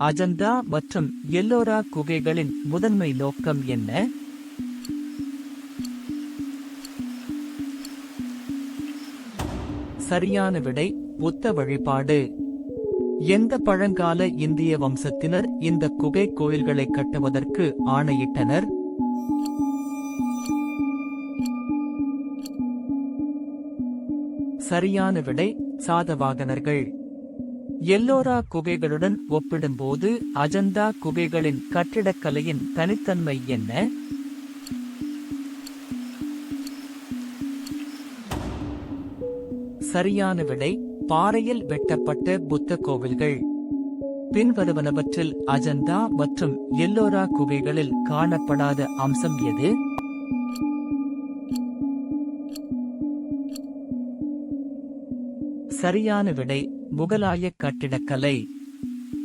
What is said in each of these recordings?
அஜந்தா மற்றும் எல்லோரா குகைகளின் முதன்மை நோக்கம் என்ன? சரியான விடை புத்த வழிபாடு. எந்த பழங்கால இந்திய வம்சத்தினர் இந்த குகை கோயில்களை கட்டுவதற்கு ஆணையிட்டனர்? சரியான விடை சாதவாகனர்கள். எல்லோரா குகைகளுடன் ஒப்பிடும்போது அஜந்தா குகைகளின் கட்டிடக்கலையின் தனித்தன்மை என்ன? சரியான விடை பாறையில் வெட்டப்பட்ட புத்த கோவில்கள். பின்வருவனவற்றில் அஜந்தா மற்றும் எல்லோரா குகைகளில் காணப்படாத அம்சம் எது? சரியான விடை முகலாய கட்டிடக்கலை.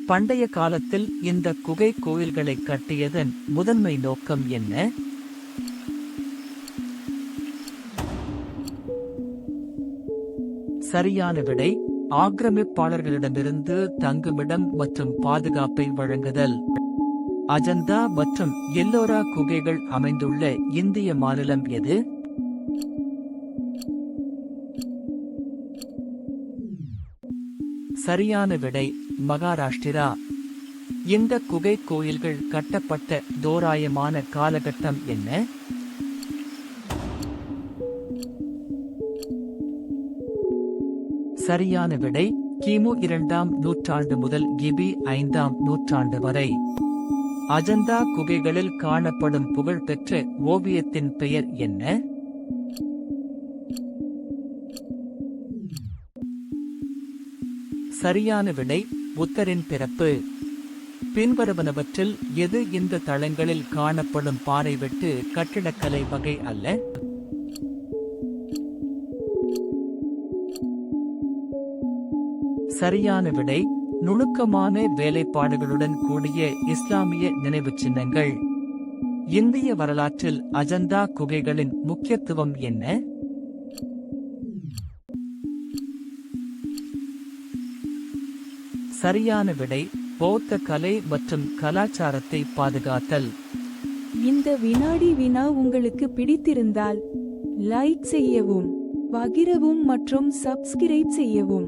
பண்டைய காலத்தில் இந்த குகை கோயில்களை கட்டியதன் முதன்மை நோக்கம் என்ன? சரியான விடை ஆக்கிரமிப்பாளர்களிடமிருந்து தங்குமிடம் மற்றும் பாதுகாப்பை வழங்குதல். அஜந்தா மற்றும் எல்லோரா குகைகள் அமைந்துள்ள இந்திய மாநிலம் எது? சரியான விடை மகாராஷ்டிரா. இந்த குகை கோயில்கள் கட்டப்பட்ட தோராயமான காலகட்டம் என்ன? சரியான விடை கிமு 2ஆம் நூற்றாண்டு முதல் கிபி 5ஆம் நூற்றாண்டு வரை. அஜந்தா குகைகளில் காணப்படும் புகழ்பெற்ற ஓவியத்தின் பெயர் என்ன? சரியான விடை புத்தரின் பிறப்பு. பின்வருவனவற்றில் எது இந்த தளங்களில் காணப்படும் பாறை வெட்டு கட்டிடக்கலை வகை அல்ல? சரியான விடை நுணுக்கமான வேலைப்பாடுகளுடன் கூடிய இஸ்லாமிய நினைவுச் சின்னங்கள். இந்திய வரலாற்றில் அஜந்தா குகைகளின் முக்கியத்துவம் என்ன? சரியான விடை பௌத்த கலை மற்றும் கலாச்சாரத்தை பாதுகாத்தல். இந்த வினாடி வினா உங்களுக்கு பிடித்திருந்தால் லைக் செய்யவும், பகிரவும் மற்றும் சப்ஸ்கிரைப் செய்யவும்.